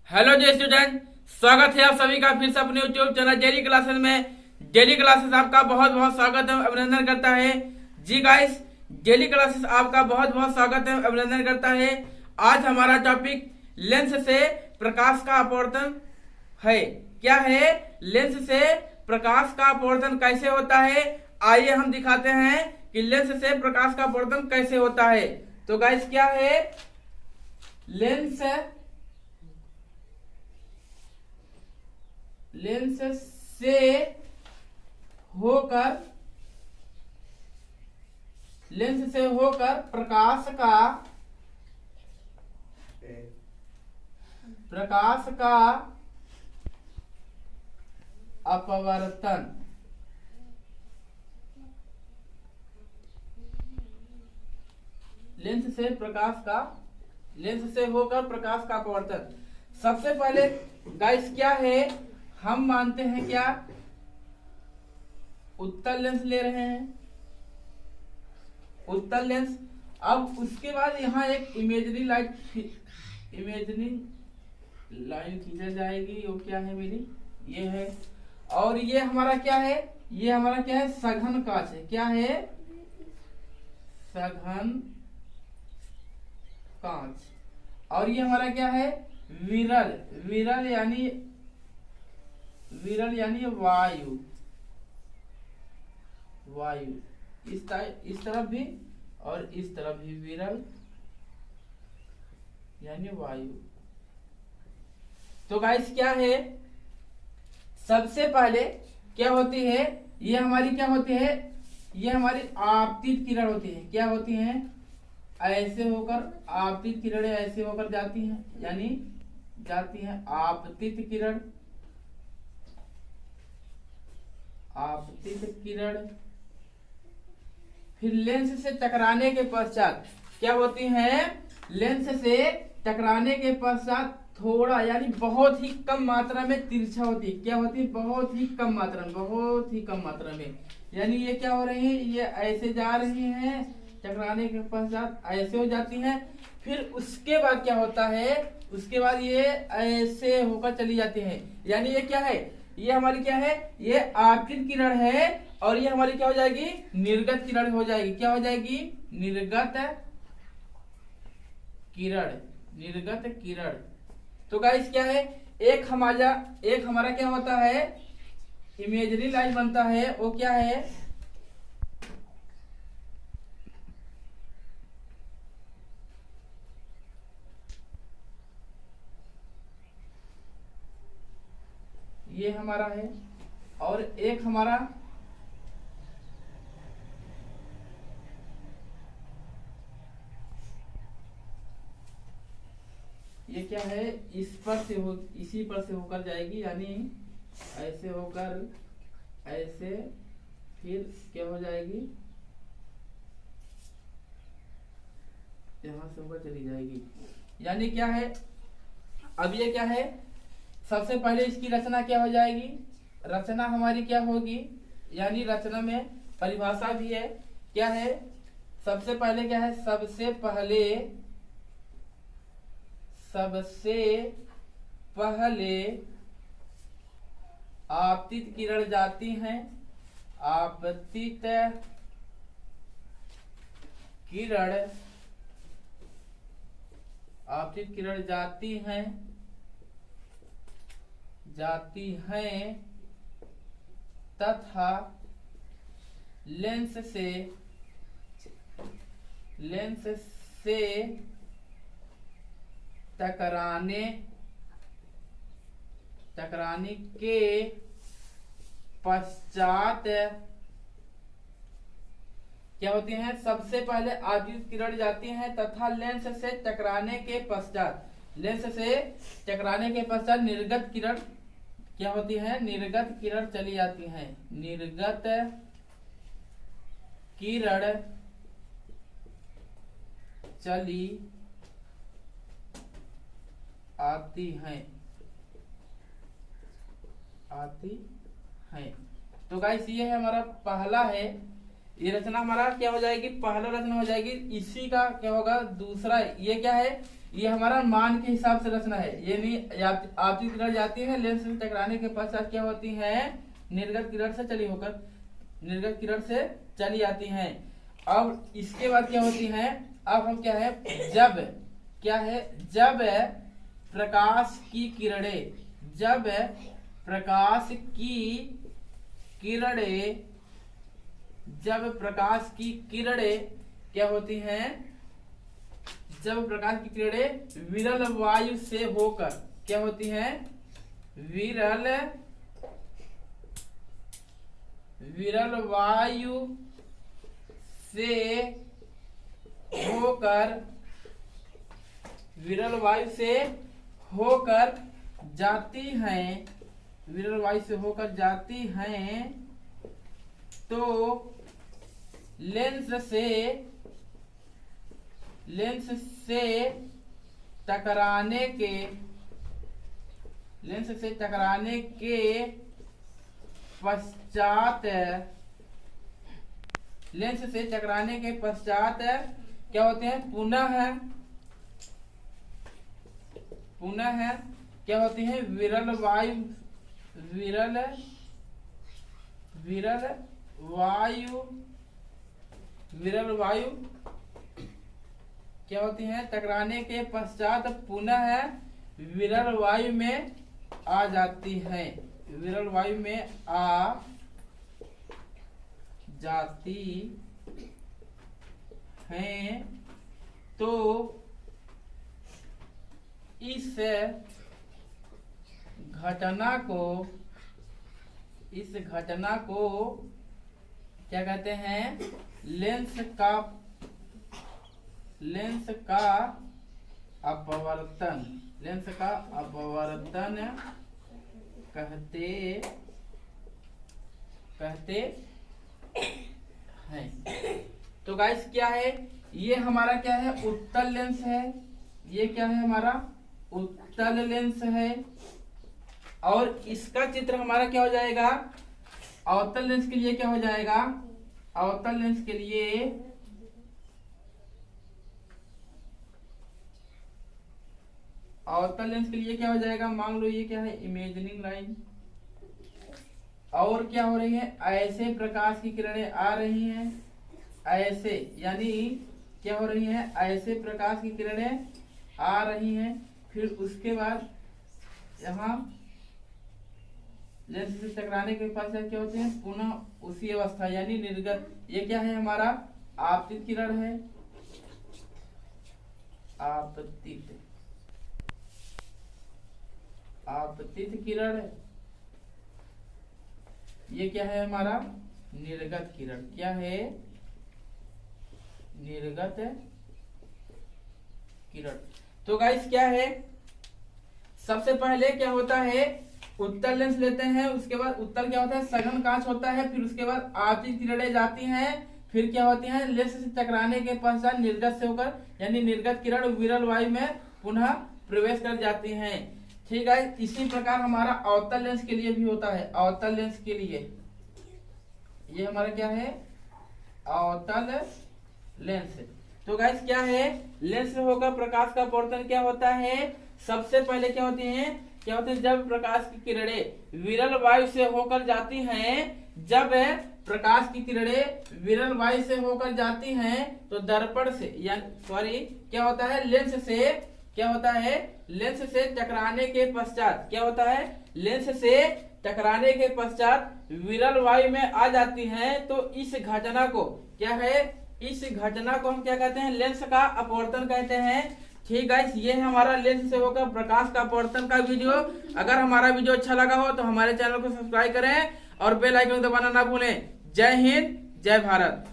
Hello जी student, स्वागत है आप सभी का फिर से अपने यूट्यूब चैनल डेली क्लासेस में। डेली क्लासेस आपका बहुत बहुत स्वागत है, अभिनंदन करता है। जी गाइस, डेली क्लासेस आपका बहुत बहुत स्वागत है, अभिनंदन करता है। आज हमारा टॉपिक लेंस से प्रकाश का अपवर्तन है। क्या है? लेंस से प्रकाश का अपवर्तन कैसे होता है, आइए हम दिखाते हैं कि लेंस से प्रकाश का अपवर्तन कैसे होता है। तो गाइस, क्या है? लेंस लेंस से होकर लेंस से होकर प्रकाश का अपवर्तन। लेंस से होकर प्रकाश का अपवर्तन। सबसे पहले गाइस, क्या है? हम मानते हैं क्या उत्तल लेंस ले रहे हैं, उत्तल लेंस। अब उसके बाद यहाँ एक इमेजिनरी लाइन खींचा जाएगी। वो क्या है मेरी? ये है। और ये हमारा क्या है? ये हमारा क्या है? सघन कांच है। क्या है? सघन कांच। और ये हमारा क्या है? विरल विरल यानी वायु। इस तरफ भी और इस तरफ भी विरल यानी वायु। तो गाइस, क्या है? सबसे पहले क्या होती है? ये हमारी क्या होती है? ये हमारी आपतित किरण होती है। क्या होती है? ऐसे होकर आपतित किरणें ऐसे होकर जाती हैं, यानी जाती हैं आपतित किरण। फिर लेंस से टकराने के पश्चात क्या होती हैं? लेंस से टकराने के पश्चात थोड़ा यानी बहुत ही कम मात्रा में तिरछा होती है। क्या होती है? बहुत ही कम मात्रा में। यानी ये क्या हो रही है? ये ऐसे जा रही हैं, टकराने के पश्चात ऐसे हो जाती हैं। फिर उसके बाद क्या होता है? उसके बाद ये ऐसे होकर चली जाती है। यानी ये क्या है? ये हमारी क्या है? ये आपतित किरण है। और ये हमारी क्या हो जाएगी? निर्गत किरण हो जाएगी। क्या हो जाएगी? निर्गत किरण। तो गाइस, क्या है? एक हमारा क्या होता है? इमेजरी लाइन बनता है। वो क्या है? ये हमारा है। और एक हमारा ये क्या है? इसी पर से होकर जाएगी, यानी ऐसे होकर ऐसे, फिर क्या हो जाएगी? यहां से होकर चली जाएगी। यानी क्या है? अब ये क्या है? सबसे पहले इसकी रचना क्या हो जाएगी? रचना हमारी क्या होगी? यानी रचना में परिभाषा भी है। क्या है? सबसे पहले क्या है? सबसे पहले आपतित किरण जाती हैं। आपतित किरण जाती हैं तथा लेंस से टकराने के पश्चात क्या होती हैं? सबसे पहले आपतित किरण जाती हैं तथा लेंस से टकराने के पश्चात निर्गत किरण क्या होती है? निर्गत किरण चली जाती हैं। निर्गत किरण चली आती हैं। तो गाइस, ये है हमारा पहला है ये रचना हमारा क्या हो जाएगी, पहला रचना हो जाएगी। इसी का क्या होगा दूसरा, ये क्या है, ये हमारा मान के हिसाब से रचना है। ये नहीं आपतित किरण जाती है लेंस से टकराने के पश्चात क्या होती है, निर्गत किरण से चली आती हैं। अब इसके बाद क्या होती है, अब हम क्या है, जब प्रकाश की किरणें, क्या होती हैं, जब प्रकाश की किरणें विरल वायु से होकर क्या होती हैं, विरल वायु से होकर जाती हैं, तो लेंस से टकराने के पश्चात क्या होते हैं, पुनः क्या होती है, विरल वायु क्या होती है, टकराने के पश्चात पुनः विरल वायु में आ जाती है, तो इस घटना को क्या कहते हैं, लेंस का अपवर्तन कहते हैं। तो गाइस क्या है, ये हमारा क्या है, उत्तल लेंस है। ये क्या है, हमारा उत्तल लेंस है। और इसका चित्र हमारा क्या हो जाएगा, अवतल लेंस के लिए क्या हो जाएगा, अवतल लेंस के लिए क्या हो जाएगा, मान लो ये क्या है, इमेजिनिंग लाइन। और क्या हो रही है, ऐसे प्रकाश की किरणें आ रही हैं, ऐसे यानी क्या हो रही हैं, ऐसे प्रकाश की किरणें आ रही हैं। फिर उसके बाद यहाँ लेंस से टकराने के पश्चात क्या होते हैं, पुनः उसी अवस्था यानी निर्गत। ये क्या है, हमारा आपतित किरण है, आपतित किरण। ये क्या है, हमारा निर्गत किरण। क्या है, निर्गत किरण। तो गाइस क्या है, सबसे पहले क्या होता है, उत्तल लेंस लेते हैं। उसके बाद उत्तल क्या होता है, सघन कांच होता है। फिर उसके बाद आपतित किरणें जाती हैं। फिर क्या होती हैं, लेंस से टकराने के पश्चात निर्गत से होकर यानी निर्गत किरण विरल वायु में पुनः प्रवेश कर जाती हैं। ठीक है, इसी प्रकार हमारा अवतल लेंस के लिए भी होता है। अवतल लेंस के लिए ये हमारा क्या है, अवतल लेंस। तो गाइस क्या है, लेंस से होकर प्रकाश का अपवर्तन क्या होता है, सबसे पहले क्या होते हैं, जब प्रकाश की किरणें विरल वायु से होकर जाती हैं, जब प्रकाश की किरणें विरल वायु से होकर जाती हैं, तो दर्पण से क्या होता है, लेंस से क्या होता है, लेंस से टकराने के पश्चात क्या होता है, लेंस से टकराने के पश्चात विरल वायु में आ जाती हैं। तो इस घटना को क्या है, इस घटना को हम क्या कहते हैं, लेंस का अपवर्तन कहते हैं। ठीक है, ये है हमारा लेंस से होकर प्रकाश का अपवर्तन का वीडियो। अगर हमारा वीडियो अच्छा लगा हो तो हमारे चैनल को सब्सक्राइब करें और बेल आइकन दबाना ना भूलें। जय हिंद, जय भारत।